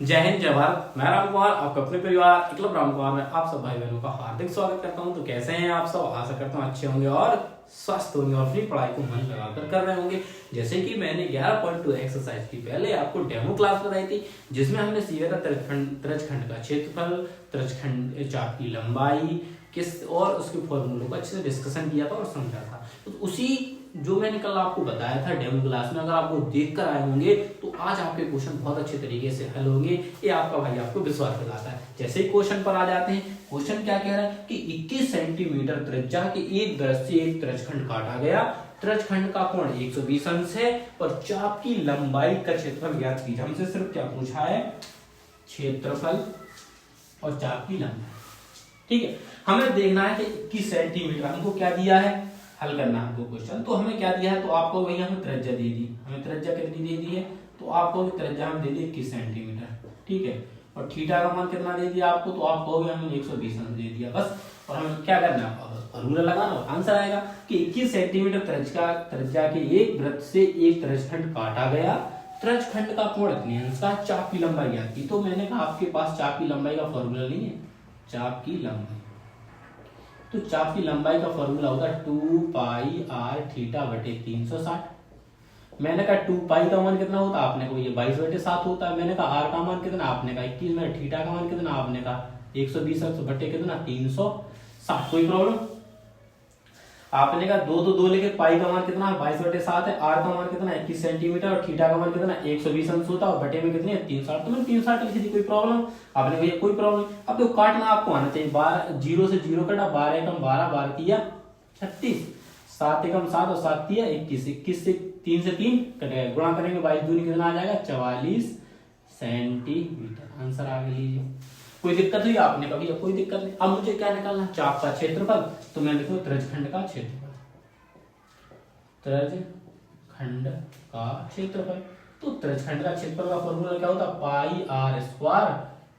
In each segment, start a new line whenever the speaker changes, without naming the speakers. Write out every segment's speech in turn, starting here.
जय हिंद जय भारत। मैं राम कुमार, आपका अपने परिवार एकलव्य राम कुमार में आप सब भाई बहनों का हार्दिक स्वागत करता हूं। तो कैसे हैं आप सब? आशा करता हूं अच्छे होंगे और स्वस्थ होंगे और अपनी पढ़ाई को मन लगाकर कर रहे होंगे। जैसे कि मैंने 11.2 एक्सरसाइज की पहले आपको डेमो क्लास बताई थी, जिसमें हमने सीखा था त्रिज्यखंड का क्षेत्रफल, त्रिज्यखंड चाप की लंबाई किस और उसके फॉर्मूलों का अच्छे से डिस्कशन किया था और समझा था। तो उसी जो मैंने कल आपको बताया था डेमो क्लास में, अगर आपको देख कर आए होंगे तो आज आपके क्वेश्चन बहुत अच्छे तरीके से हल होंगे। ये आपका भाई आपको विश्वास दिलाता है। जैसे ही क्वेश्चन पर आ जाते हैं, क्वेश्चन क्या कह रहा है कि 21 सेंटीमीटर त्रिज्या के एक वृत्त से एक त्रिज्यखंड काटा गया। त्रिज्यखंड का कोण 120 अंश है और चाप की लंबाई का क्षेत्रफल ज्ञात कीजिए। हमसे सिर्फ क्या पूछा है? क्षेत्रफल और चाप की लंबाई। ठीक है, हमें देखना है कि 21 सेंटीमीटर हमको क्या दिया है, हल करना है हमको क्वेश्चन। तो हमें क्या दिया है, तो आपको वही हमें त्रिज्या दे दी। हमें त्रिज्या कितनी दे दी है, तो आपको त्रिज्या हम दे दी 21 सेंटीमीटर। ठीक है, और थीटा का मान कितना दे दिया आपको, तो आप कहोगे हमें 120 अंश दे दिया बस। और हमें क्या करना है, फॉर्मूला लगाना और आंसर आएगा कि 21 सेंटीमीटर त्रिज्या के एक वृत्त से एक त्रिज्यखंड काटा गया। त्रिज्यखंड का कोण इतने अंश का, चाप की लंबाई ज्ञात की। तो मैंने कहा आपके पास चाप की लंबाई का फॉर्मूला नहीं है। चाप की लंबाई, तो चाप की लंबाई का फॉर्मूला होता है 2 पाई आर थीटा बटे 360। मैंने कहा 2 पाई का मान कितना होता है, आपने कहा ये 22 बटे 7 होता है। मैंने कहा आर का मान कितना, आपने कहा 21। मैंने थीटा का मान कितना, आपने कहा 120 बटे कितना 360। कोई प्रॉब्लम? आपने कहा 2 तो 2 लेके पाई का मान कितना है 22 बटे 7 है। आर का मान कितना है 21 सेंटीमीटर और थीटा का मान कितना 120 अंश होता है और बटे में कितनी है 360। तो मैंने 360 लिखी थी। कोई प्रॉब्लम? आपने कहा कोई प्रॉब्लम। अब तो काटना आपको आना चाहिए। 12 0 से 0 कटा, 12 एकम 12, 12 तिया 36, 7 एकम 7 और 7 तिया 21, 21 से 3 से 3 कटेगा, गुणा करेंगे 22 दूनी कितना आ जाएगा 44 सेंटीमीटर। आंसर आगे लीजिए। कोई दिक्कत हुई? आपने कभी कोई दिक्कत नहीं। अब मुझे क्या निकालना, चाप का क्षेत्रफल। तो मैं लिखूं त्रिज्यखंड का क्षेत्रफल। त्रिज्यखंड का क्षेत्रफल, तो त्रिज्यखंड का क्षेत्रफल का फॉर्मूला क्या होता है, पाई आर स्क्वायर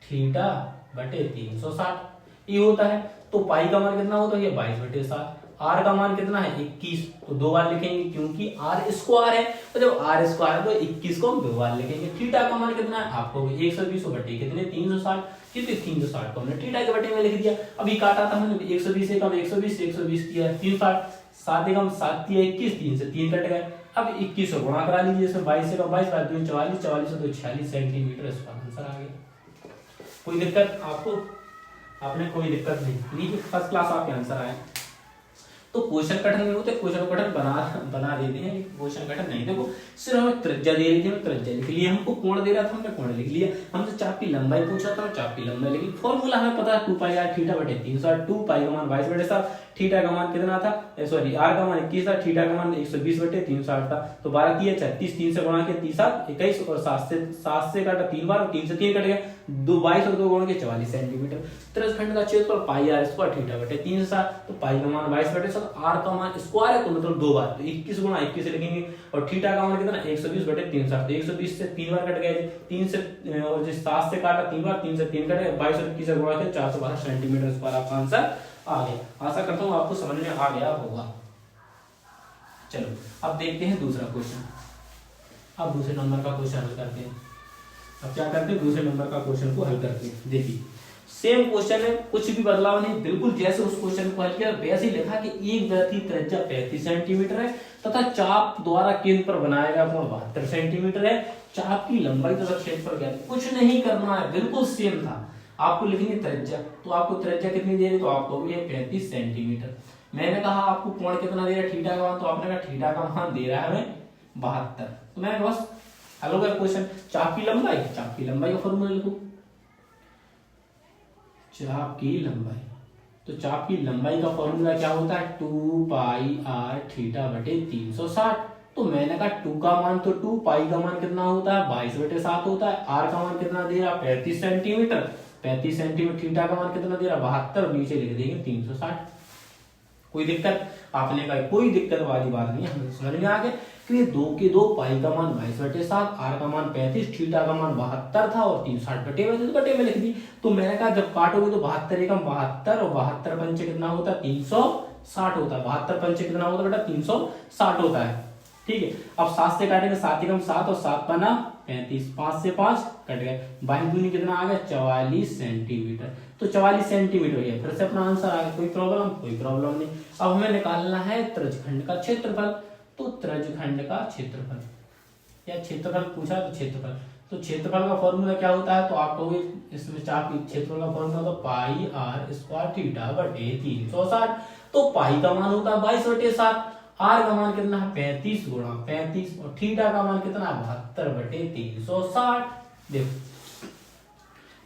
थीटा बटे 360 ये होता है। तो पाई का मान कितना होता है, ये 22 बटे 7। आर का मान कितना है 21, तो 2 बार लिखेंगे क्योंकि आर स्क्वायर है। तो जब आर स्क्वायर है तो 21 को हम 2 बार लिखेंगे। थीटा का मान कितना है, आपको 120 बटे कितने 360, कितने 360 को हमने थीटा के बटे में लिख दिया। अभी काटा था हमने 120 से कम 120 किया 360, 7 एकम 7 तिया 21, 3 से 3 कट गए। अब 21 को गुणा करा लीजिए, इसमें 22 से कम 22, 22 44, 44 से 46 सेंटीमीटर इसका आंसर आ गया। कोई दिक्कत आपको? आपने कोई दिक्कत नहीं लीजिए, फर्स्ट क्लास आपके आंसर आए। तो क्वेश्चन कठिन नहीं होते, क्वेश्चन कठिन बना देते हैं। क्वेश्चन कठिन नहीं, देखो सिर्फ हमें त्रिज्या दे रही थी, हमें त्रिज्या लिख लिया। हमको कोण दे रहा था, हमने कोण लिख लिया। हमसे चाप की लंबाई पूछा था, चाप की लंबाई लिखी। फॉर्मूला हमें पता है 2 पाई आर थीटा बटे 360। 2 पाई का मान 22 बटे 7, थीटा का मान कितना था, सॉरी आर का मान 21 था, थीटा का मान 120 बटे 360 था। तो 12 तिया 36, 3 से गुणा किया 37 21 और 7 से काटा 3 बार और 3 से 3 कट गया। 22 और 2 गुणा के 44 सेंटीमीटर। त्रिज्यखंड का क्षेत्रफल पाई आर स्क्वायर थीटा बटे 360। तो पाई का मान 22 बटे 7, आर का मान स्क्वायर है तो मतलब 2 बार, तो 21 गुणा 21 लिखेंगे। और थीटा का मान कितना 120 बटे 360, तो 120 से 3 बार कट गए, 3 से और 7 से काटा 3 बार, 3 से 3 कट गए, 22 और 21 से गुणा किया 412 सेंटीमीटर स्क्वायर आपका आंसर आ गया। आशा करता हूं आपको समझ में आ गया होगा। चलो अब देखते हैं दूसरा क्वेश्चन। अब दूसरे नंबर का क्वेश्चन हल करते हैं। अब क्या करते हैं, दूसरे नंबर का क्वेश्चन को हल करते हैं। देखिए सेम क्वेश्चन है, कुछ भी बदलाव नहीं, बिल्कुल जैसे उस क्वेश्चन को हल किया वैसे ही लिखा कि एक वृत्त की त्रिज्या 35 सेंटीमीटर है तथा चाप द्वारा केंद्र पर बनाया गया कोण 72 सेंटीमीटर है। चाप की लंबाई तथा क्षेत्रफल क्या है, कुछ नहीं करना है, बिल्कुल सेम था। आपको लिखेंगे त्रिज्या, तो आपको त्रिज्या कितनी दे रही, तो आपको ये 35 सेंटीमीटर। मैंने कहा आपको कोण कितना दे रहा है, थीटा का मान, तो आपने कहा थीटा का मान दे रहा है हमें 72। तो मैंने बस हल हो गया क्वेश्चन। चाप की लंबाई, चाप की लंबाई का फॉर्मूला लिखो। चाप की लंबाई, तो चाप की लंबाई का फॉर्मूला क्या होता है 2 पाई आर थीटा बटे 360। तो मैंने कहा 2 का मान तो 2, पाई का मान कितना होता है 22 बटे 7 होता है। आर का मान कितना दे रहा 35 सेंटीमीटर, 35 सेंटीमीटर। थीटा का मान कितना दे रहा 72, नीचे लिख देंगे 360। कोई दिक्कत? आपने कहा कोई दिक्कत वाली बात नहीं है, हमें समझ में आ गया कि ये 2 के 2, पाई का मान 22 बटे 7, आर का मान 35, थीटा का मान 72 था और 360 बटे में, तो बटे में लिख दी। तो मैंने कहा जब काटोगे तो 72 एकम 72 और 72 पंचे कितना होता है 360 होता है। 72 पंचे कितना होता है बेटा 360 होता है। ठीक है। अब 7 से काटेंगे, 7 एकम 7 और 7 पन्ना 35, 5 से 5 कट गए, 22 दूनी कितना आ गया 44 सेंटीमीटर। तो 44 सेंटीमीटर है, फिर से अपना आंसर आ गया। कोई प्रॉब्लम? कोई प्रॉब्लम नहीं। अब हमें निकालना है त्रिज्यखंड का क्षेत्रफल। तो त्रिज्यखंड का क्षेत्रफल या क्षेत्रफल पूछा तो क्षेत्रफल, तो क्षेत्रफल का फॉर्मूला क्या होता है? तो आप कहोगे इसमें चाप क्षेत्रफल का फॉर्मूला तो पाई आर स्क्वायर थीटा बटे 360। तो पाई का मान होता है 22/7, आर का मान कितना है 35 गुणा 35 और थीटा का मान कितना है 72/360। देखो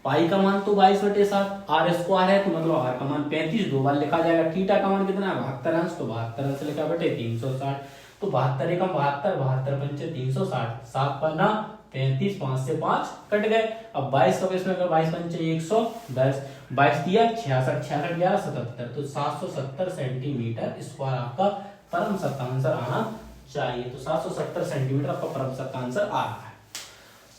पाई का मान तो 22/7, आर स्क्वायर है तो मतलब आर का मान 35 दो बार लिखा जाएगा, थीटा का मान कितना है 72 अंश, तो 72 अंश लिखा बटे 360। तो 72 एकम 72, 72 पंचे 360, 7 पन्ना 35, 5 से 5 कट गए। अब 22 का इसमें अगर 22 पंचे 110, 22 दिया 66, 66 11 77, तो 770 सेंटीमीटर स्क्वायर आपका परम सत्ता आंसर आना चाहिए। तो 770 सेंटीमीटर आपका परम सत्ता आंसर आ रहा है।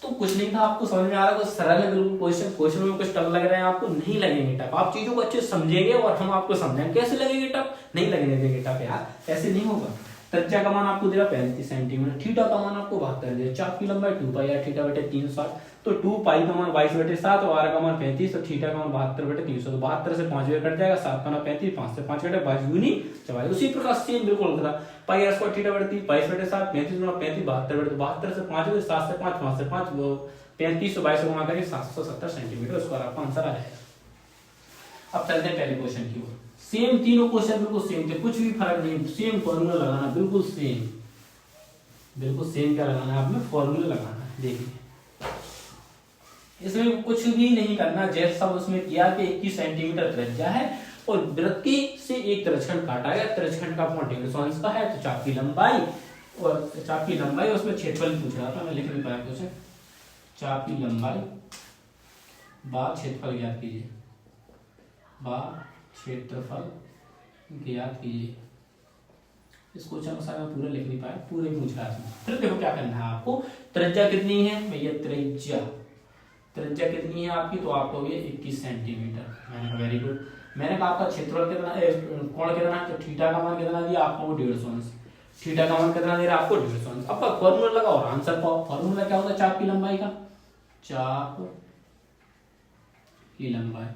तो कुछ नहीं था, आपको समझ में आ रहा है, कुछ सरल है बिल्कुल। क्वेश्चन में कुछ टफ लग रहे हैं आपको, नहीं लगेंगे टफ। आप चीजों को अच्छे समझेंगे और हम आपको समझाएंगे। कैसे लगेंगे टफ? नहीं लगेंगे टफ यार, ऐसे नहीं होगा। त्रिज्या का मान आपको दिया 35 सेंटीमीटर, थीटा का मान आपको 72 दिया, चाप की लंबाई 2 पाई आर थीटा बटे 360। तो 2 पाई का मान 22/7 और आर का मान 35 और थीटा का मान 72/300। तो 72 से 5 कट जाएगा, 7 पन्ना 35, 5 से 5 कटे 22 दूनी 44। उसी प्रकार सेम बिल्कुल था, पाई आर स्क्वायर थीटा बटे 22/7, 35 गुणा 35 72, 72 से 5 गए, 7 से 5, 5 से 5 35 और 22 गुणा करके 770 सेंटीमीटर स्क्वायर आपका आंसर आ जाएगा। अब चलते हैं पहले क्वेश्चन की ओर। सेम तीनों क्वेश्चन बिल्कुल सेम थे, कुछ भी फर्क नहीं, सेम फॉर्मूला लगाना, बिल्कुल सेम, बिल्कुल सेम। क्या लगाना है आपने? फॉर्मूला लगाना है। देखिए इसमें कुछ भी नहीं करना, जैसा उसमें किया कि 21 सेंटीमीटर त्रिज्या है और वृत्त से एक त्रिज्यखंड काटा गया, त्रिज्यखंड का कोण 150 का है, तो चाप की लंबाई और चाप की लंबाई उसमें क्षेत्रफल पूछ रहा था, मैं लिख नहीं पाया कुछ। चाप की लंबाई बार क्षेत्रफल ज्ञात कीजिए, बार क्षेत्रफल ज्ञात कीजिए। इस क्वेश्चन को शायद मैं पूरा लिख नहीं पाया, पूरे पूछ रहा है। फिर देखो क्या करना है आपको, त्रिज्या कितनी है भैया? त्रिज्या कितनी है आपकी? तो आपको ये 21 सेंटीमीटर। मैंने कहा वेरी गुड। मैंने कहा आपका क्षेत्रफल कितना, कोण कितना है? तो थीटा का मान कितना दिया आपको? 150 अंश। थीटा का मान कितना दे रहा है आपको? 150 अंश। अब फॉर्मूला लगाओ और आंसर पाओ। फॉर्मूला क्या होता है चाप की लंबाई का? चाप की लंबाई,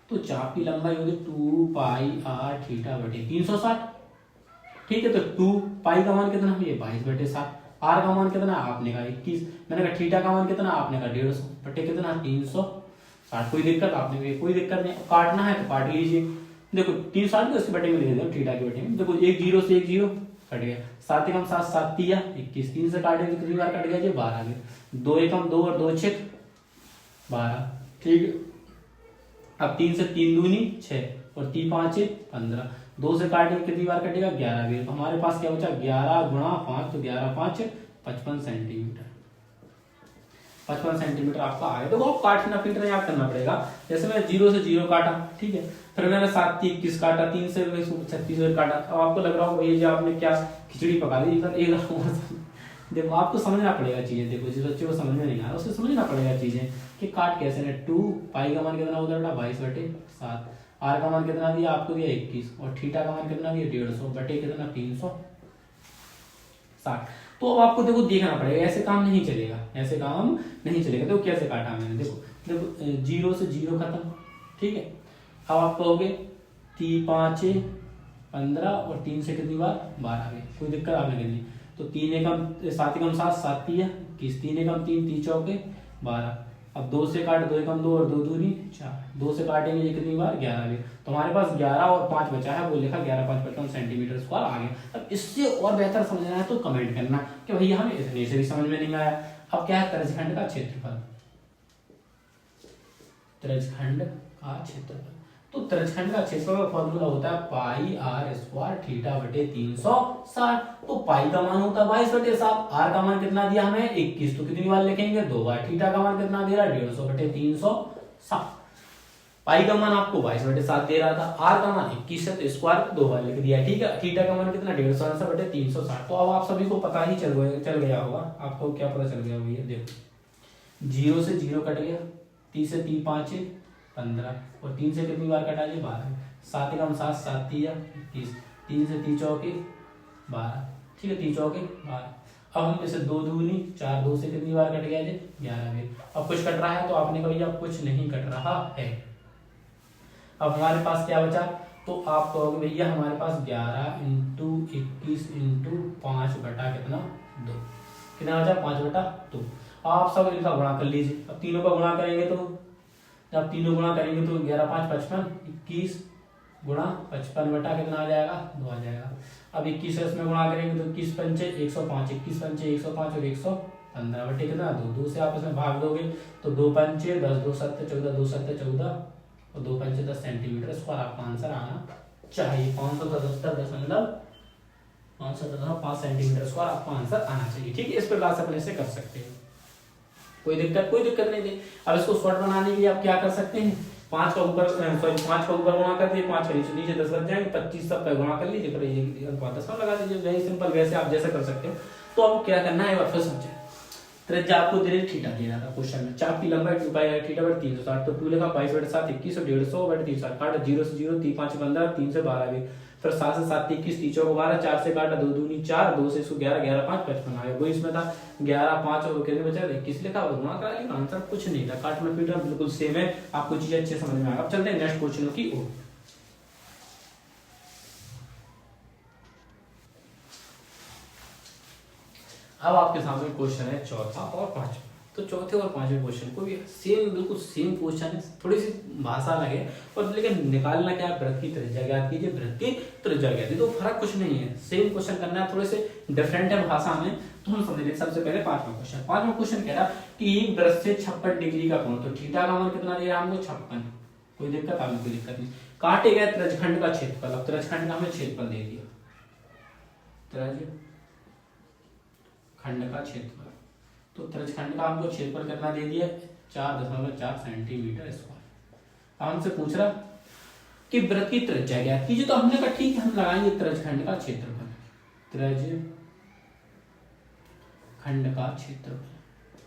तो चाप की लंबाई होगी 2 पाई आर थीटा बटे 360। ठीक है, तो 2 पाई का मान कितना है? ये 22/7। आर का मान कितना आपने कहा 21, मैंने कहा थीटा का मान कितना आपने कहा 150 बटे कितना 360। कोई दिक्कत? आपने कोई दिक्कत नहीं, काटना है तो काट लीजिए। देखो 360 को इसके बटे में लिख देते हैं, थीटा के बटे में। देखो एक जीरो से एक जीरो कट गया, 7 एकम 7 7 तिया 21, 3 से काटे तो कितनी बार कट गया? 12 आ गया। 2 एकम 2 और 2 6 12। ठीक है, अब 3 से 3 दूनी 6 और 3 5 15, 2 से काटेंगे कितनी बार कटेगा? 11 भी। हमारे पास क्या बचा? 11 गुणा 5, तो 11 5 55 सेंटीमीटर। 55 सेंटीमीटर आपका आया। देखो आप काटना पीटना याद करना पड़ेगा। जैसे मैंने 0 से 0 काटा, ठीक है, फिर मैंने 7 3 21 काटा, 3 से 36 काटा। अब आपको लग रहा होगा ये जो आपने क्या खिचड़ी पका दी सर, एक देखो आपको समझना पड़ेगा चीजें। देखो जिस बच्चे को समझ में नहीं आ रहा उसे समझना पड़ेगा चीजें कि काट कैसे ने। 2 पाई का मान कितना होता है? 22/7। आर का मान कितना दिया आपको? दिया 21 और थीटा का मान कितना दिया? 150 बटे कितना 360। तो अब आपको देखो देखना पड़ेगा, ऐसे काम नहीं चलेगा, ऐसे काम नहीं चलेगा। देखो कैसे काटा मैंने, देखो देखो 0 से 0 खत्म। ठीक है, अब आप कहोगे 3 5 15 और 3 से कितनी बार? 12 गए। कोई दिक्कत आपने कितनी? तो 3 एकम 7 एकम 7 7 तिया 21, 3 एकम 3 3 चौके 12। अब 2 से काट, 2 एकम 2 और 2 दूनी 4, 2 से काटेंगे ये कितनी बार? 11 भी। तो हमारे पास 11 और 5 बचा है, वो लिखा 11 5 55 सेंटीमीटर स्क्वायर आ गया। अब इससे और बेहतर समझना है तो कमेंट करना कि भैया हमें इतने से भी समझ में नहीं आया। अब क्या है? त्रिज्यखंड का क्षेत्रफल, त्रिज्यखंड का क्षेत्रफल। तो त्रिज्यखंड का क्षेत्रफल का फॉर्मूला होता है पाई आर स्क्वायर थीटा बटे 360। तो पाई का मान होता है 22/7, आर का मान कितना दिया हमें? 21, तो कितनी बार लिखेंगे? 2 बार। थीटा का मान कितना दे रहा है? 150 बटे 360। पाई का मान आपको 22/7 दे रहा था, आर का मान 21 है, तो स्क्वायर को 2 बार लिख दिया। ठीक है, थीटा का मान कितना? 150 बटे 360। तो अब आप सभी को पता ही चल गया होगा। आपको क्या पता चल गया भैया? देखो 0 से 0 कट गया, 3 से 3 5 15 और 3 से कितनी बार कटा? 12। 7 एकम 7 7 तिया 21, 3 से 3 चौके 12। ठीक है, 3 चौके 12। अब हम इसे 2 दूनी 4, 2 से कितनी बार कट गया जी 11 बार। अब कुछ कट रहा है तो आपने कहा भैया कुछ नहीं कट रहा है। अब हमारे पास क्या बचा, तो आप कहोगे भैया हमारे पास 11 इंटू 21 इंटू 5 बटा कितना 2, कितना बचा 5 बटा 2। आप सब इनका गुणा कर लीजिए। अब तीनों का गुणा करेंगे तो जब तीनों गुणा करेंगे तो 11 5 55, 21 गुणा 55 बटा कितना आ जाएगा 2 आ जाएगा। अब 21 से इसमें गुणा करेंगे तो 21 पंचे 105, 21 पंचे 105 और 115 बटे कितना 2, 2 से आप इसमें भाग दोगे तो 2 पंचे 10, 2 सत्ते 14, 2 सत्ते 14 और 2 पंचे 10 सेंटीमीटर स्क्वायर आपका आंसर आना चाहिए। 5 सेंटीमीटर स्क्वायर आपका आंसर आना चाहिए। ठीक है, इस प्रकार से अपन इसे कर सकते हैं, कोई दिक्कत नहीं थी। अब इसको शॉर्ट बनाने के लिए आप क्या कर सकते हैं, 5 का ऊपर गुणा कर दिए, 5 का नीचे 10 लग जाएंगे, 25 सब का गुणा कर लीजिए, फिर ये 10 लगा दीजिए। वेरी सिंपल, वैसे आप जैसे कर सकते हो। तो अब क्या करना है, फिर समझे। त्रिज्या आपको दे थीटा दे रहा था क्वेश्चन में, चाप की लंबाई 2 पाई थीटा बटे 360, तो 2 लिखा 22/7 21 और 150 बटे 360, काटा 0 से 0, 3 5 15, 3 से 12 भी, फिर 7 से 7 21, 3 चौक 12, 4 से काटा 2 दूनी 4, 2 से इसको 11, 11 5 55 आ गया। वही इसमें था 11 5 और कितने बचा 21 लिखा और गुणा करा लिया, आंसर कुछ नहीं था। काटना पीटना बिल्कुल सेम है, आपको चीजें अच्छे समझ में आएगा। अब चलते हैं नेक्स्ट क्वेश्चन की ओर। अब आपके सामने क्वेश्चन है चौथा और पांचवा। तो चौथे और पांचवें क्वेश्चन को भी सेम, बिल्कुल सेम क्वेश्चन है, थोड़ी सी भाषा लगे और लेकिन निकालना क्या है, वृत्त की त्रिज्या ज्ञात कीजिए, वृत्त की त्रिज्या ज्ञात कीजिए। तो फर्क कुछ नहीं है, सेम क्वेश्चन करना है, थोड़े से डिफरेंट है भाषा में। तो हम समझेंगे सबसे पहले पांचवा क्वेश्चन कह रहा कि एक वृत्त से 56 डिग्री का कोण, तो थीटा का मान कितना दे रहा है हमको 56, कोई दिक्कत हमें कोई दिक्कत नहीं। काटे गए त्रिज्यखंड का क्षेत्रफल, अब त्रिज्यखंड का हमें क्षेत्रफल दे दिया, खंड का क्षेत्रफल, तो त्रिज्यखंड का हमको क्षेत्रफल कितना दे दिया 4.4 सेंटीमीटर स्क्वायर। अब हमसे पूछ रहा कि वृत्त की त्रिज्या ज्ञात कीजिए, तो हमने कहा ठीक है हम लगाएंगे त्रिज्यखंड का क्षेत्रफल,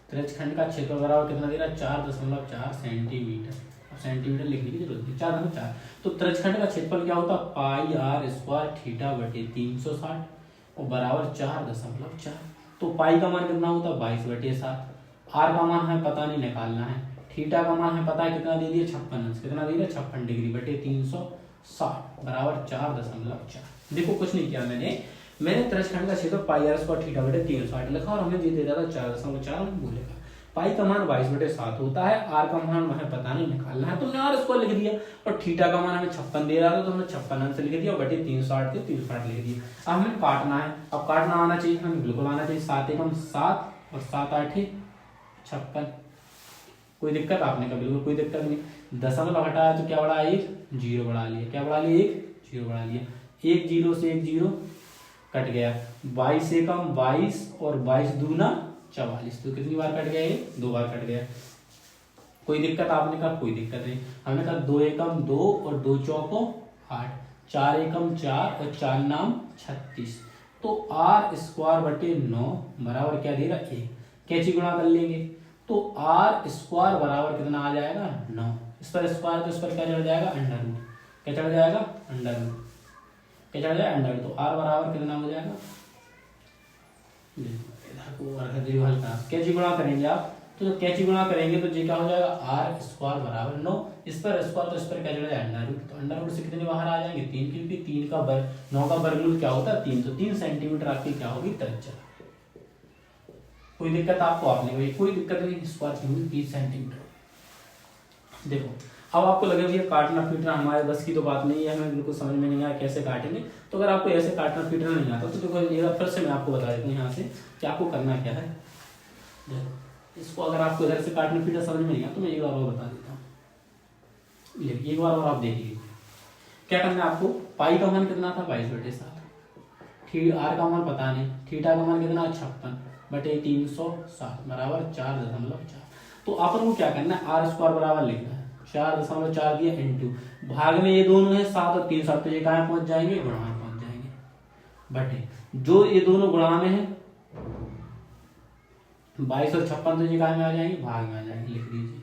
त्रिज्यखंड का क्षेत्रफल बराबर कितना दे रहा है 4.4 सेंटीमीटर। अब सेंटीमीटर लिखने की जरूरत नहीं, 4.4। तो त्रिज्यखंड का क्षेत्रफल क्या होता है पाई आर स्क्वायर थीटा बटे 360 और बराबर 4.4। तो पाई का मान कितना होता है 22/7, आर का मान है पता नहीं निकालना है, थीटा का मान है पता है कितना दे दिया 56, कितना दे दिया 56 डिग्री बटे 360 बराबर 4.4। देखो कुछ नहीं किया मैंने त्रिज्यखंड का क्षेत्र पाई आर स्क्वायर थीटा बटे 360 लिखा और हमें दे दिया था 4.4, हम बोलेगा पाई का मान 22/7 होता है, आर का मान हमें पता नहीं निकालना है, तुमने आर स्क्वायर लिख दिया और थीटा का मान हमें 56 दे रहा था तो हमने 56 आंसर लिख दिया, बटे 360 थे 360 लिख दिया। अब हमें काटना है, अब काटना आना चाहिए, हमें बिल्कुल आना चाहिए। 7 एकम 7 और 7 8 56, कोई दिक्कत आपने का बिल्कुल कोई दिक्कत नहीं। दशमलव हटाया तो क्या बढ़ा 1 0 बढ़ा लिया, क्या बढ़ा लिया 1 0 बढ़ा लिया, 1 0 से 1 0 कट गया, 22 एकम 22 और 22 दूना 44, तो कितनी बार कट गया ये 2 बार कट गया। कोई दिक्कत आपने कहा कोई दिक्कत नहीं, हमने कहा 2 एकम 2 और 2 चौको 8, 4 एकम 4 और 4 नाम 36, तो आर स्क्वायर बटे 9 बराबर क्या दे रहा 1, कैची गुणा कर लेंगे तो आर स्क्वायर बराबर कितना आ जाएगा 9, इस पर स्क्वायर तो इस पर क्या चढ़ जाएगा अंडर रूट, क्या चढ़ जाएगा अंडर रूट, क्या चढ़ जाएगा अंडर, तो आर बराबर कितना हो जाएगा, कैची गुणा करेंगे आप, तो जब कैची गुणा करेंगे तो जी क्या हो जाएगा आर स्क्वायर बराबर 9, इस पर स्क्वायर तो इस पर क्या चढ़ जाएगा अंडर रूट, तो अंडर रूट से कितने बाहर आ जाएंगे 3, क्योंकि 3 का वर्ग 9 का वर्गमूल क्या होता है 3, तो 3 सेंटीमीटर आपकी क्या होगी त्रिज्या। कोई दिक्कत आपको आपने भाई कोई दिक्कत नहीं, स्क्वायर की होगी 30 सेंटीमीटर। देखो अब आपको लगे भैया काटना पीटना हमारे बस की तो बात नहीं है, हमें बिल्कुल समझ में नहीं आया कैसे काटेंगे, तो अगर आपको ऐसे काटना पीटना नहीं आता तो देखो ये फिर से मैं आपको बता देता हूँ यहाँ से कि आपको करना क्या है। देखो इसको अगर आपको इधर से काटना पीटना समझ में नहीं आया तो मैं एक बार और बता देता हूँ, एक बार और आप देख लीजिए क्या करना है आपको। पाई का मान कितना था 22/7, आर का मान पता नहीं, थीटा का मान कितना 56 बटे 360 बराबर 4.4, तो अपन को क्या करना है आर स्क्वायर बराबर लिखना है 4.4 दिया इंटू भाग में ये दोनों है 7 और 360, तो ये कहाँ पहुंच जाएंगे गुणा में पहुंच जाएंगे, बटे जो ये दोनों गुणा में है 22 और 56 तो ये कहाँ में आ जाएंगे भाग में आ जाएंगे, लिख दीजिए।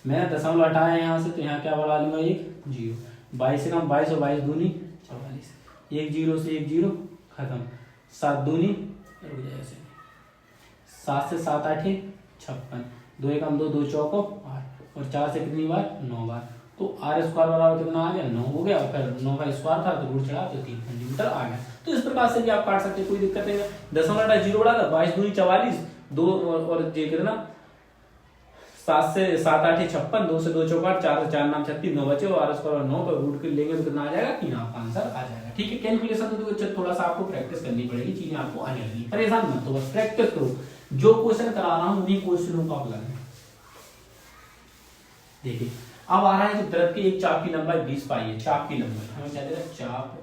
मैंने दशमलव हटाया यहाँ से तो यहाँ क्या बढ़ा लूंगा 1 0, 22 से कम 22 और 22 दूनी 44, 1 0 से 1 0 खत्म, 7 दूनी, रुक जाए ऐसे, 7 से 7 8 56, 2 एकम 2, 2 चौको 8, और 4 से कितनी बार 9 बार। तो आर स्क्वायर बराबर कितना आ गया 9 हो गया, और फिर 9 का स्क्वायर था तो रूट चढ़ा तो 3 सेंटीमीटर आ गया। तो इस प्रकार से भी आप काट सकते हैं, कोई दिक्कत नहीं है। 0.0 बढ़ा था 22 दूनी 44, 2 और ये कितना 7 से 7 8 56, 2 से 2 चौकाट, 4 से 4 9 36, 9 बचे और आर स्क्वायर 9 पर रूट के लेंगे तो कितना आ जाएगा 3, आपका आंसर आ जाएगा। ठीक है, कैलकुलेशन तो थोड़ा सा आपको प्रैक्टिस करनी पड़ेगी, चीजें आपको आने लगेगी, परेशान मत हो, बस प्रैक्टिस करो। जो क्वेश्चन करा रहा हूं उन्हीं क्वेश्चनों का आप लगाएं। देखिए अब आ रहा है कि वृत्त की एक चाप की लंबाई 20 पाई है, चाप की लंबाई हमें क्या दे रहा है, चाप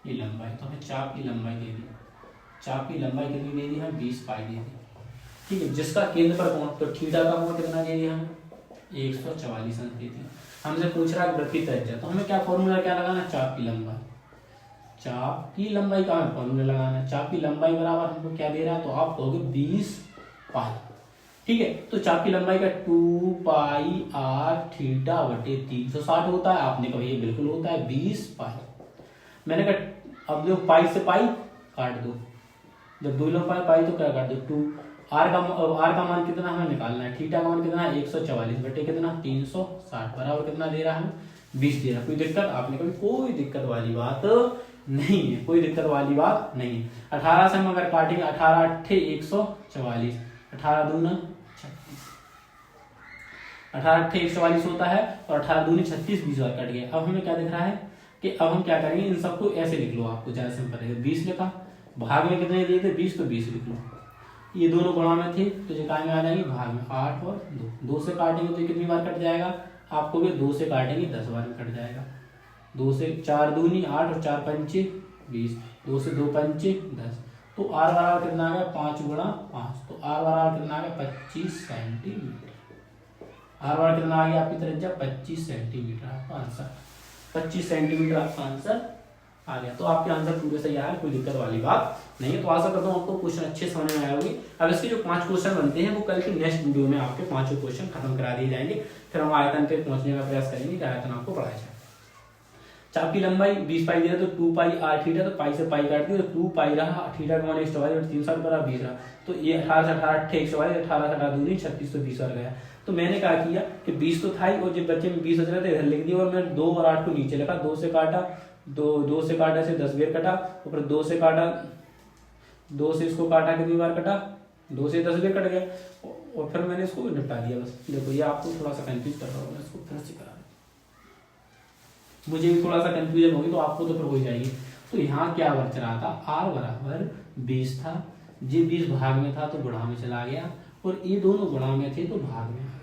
की लंबाई, तो हमें चाप की लंबाई दे दी, चाप की लंबाई कितनी दे दी हमें 20 पाई दे दी। ठीक है, जिसका केंद्र पर कोण, तो थीटा का कोण कितना दे दिया हमें 144 अंश दे दी। हमसे पूछ रहा है वृत्त की त्रिज्या, तो हमें क्या फॉर्मूला क्या लगाना, चाप की लंबाई, चाप की लंबाई का हमें फॉर्मूला लगाना है। चाप की लंबाई बराबर हमको क्या दे रहा है, तो आप कहोगे 20 पाई। ठीक है, तो चाप की लंबाई का 2 पाई r थीटा बटे 360 होता है। आपने कहा ये बिल्कुल होता है 20 पाई। मैंने कहा अब जो पाई से पाई काट दो, जब दो लोग पाई तो क्या काट दो 2, r का मान कितना हमें निकालना है, थीटा का मान कितना है 144 बटे कितना 360 बराबर कितना दे रहा है 20 दे रहा है। कोई दिक्कत, आपने कभी कोई दिक्कत वाली बात नहीं है, कोई दिक्कत वाली बात नहीं है। 18 से हम अगर काटेंगे 18 8 144, 18 दूना 36, 18 8 144 होता है और 18 दूनी 36, 20 बार कट गया। अब हमें क्या दिख रहा है कि अब हम क्या करेंगे, इन सबको ऐसे लिख लो, आपको ज्यादा सिंपल है। 20 लिखा, भाग में कितने दिए थे 20, तो 20 लिख लो। ये दोनों गुणा में थे तो जो काय में आ जाएंगे भाग में, 8 और 2, 2 से काटेंगे तो कितनी बार कट जाएगा, आपको भी 2 से काटेंगे 10 बार में कट जाएगा। 2 से 4 दूनी 8 और 4 पंचे 20, 2 से 2 पंचे 10, तो r बराबर कितना आ गया 5 गुणा 5, तो r बराबर कितना आ गया 25 सेंटीमीटर। r बराबर कितना आ गया आपकी त्रिज्या 25 सेंटीमीटर, आपका आंसर 25 सेंटीमीटर आपका आंसर आ गया। तो आपके आंसर पूरे सही आया, कोई दिक्कत वाली बात नहीं है। तो आशा करता हूँ आपको क्वेश्चन अच्छे समझ में आए होंगे। अब इसके जो 5 क्वेश्चन बनते हैं वो कल के नेक्स्ट वीडियो में आपके 5 क्वेश्चन खत्म करा दिए जाएंगे, फिर हम आयतन पे पहुंचने का प्रयास करेंगे कि आयतन आपको पढ़ाया जाए। चाप की लंबाई 20 पाई दिया तो 2 पाई r थीटा, तो पाई से पाई काट दिया तो 2 पाई रहा, थीटा का मान 144 और 360 पर 20 रहा, तो ये 18 से 18 8 144, 18 से 18 दूनी 36, तो 20 और गया। तो मैंने क्या किया कि 20 तो था ही और जब बच्चे में 20 बच रहे थे इधर लिख दिया, और मैं 2 और 8 को नीचे लिखा, 2 से काटा, 2 से काटा से 10 बेर कटा, और फिर 2 से काटा, 2 से इसको काटा कितनी बार कटा, 2 से 10 बेर कट गया, और फिर मैंने इसको निपटा दिया। बस देखो ये आपको थोड़ा सा कंफ्यूज कर रहा हूँ, मैं इसको फिर से करा, मुझे भी थोड़ा सा कंफ्यूजन होगी तो आपको तो फिर हो जाएगी। तो यहाँ क्या बच रहा था, r बराबर 20 था, ये 20 भाग में था तो गुणा में चला गया, और ये दोनों गुणा में थे तो भाग में आ गया।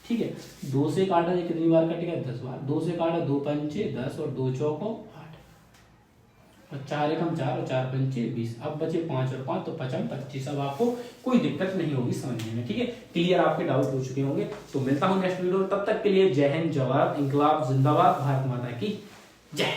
ठीक है, 2 से काटा ये कितनी बार कटेगा 10 बार, 2 से काटा 2 पंचे 10 और 2 चौको 8, और 4 एकम 4 और 4 पंचे 20, अब बचे 5 और 5 तो 5 25। अब आपको कोई दिक्कत नहीं होगी समझने में। ठीक है, क्लियर, आपके डाउट हो चुके होंगे। तो मिलता हूँ नेक्स्ट वीडियो, तब तक के लिए जय हिंद, जय भारत, इंकलाब जिंदाबाद, भारत माता की जय।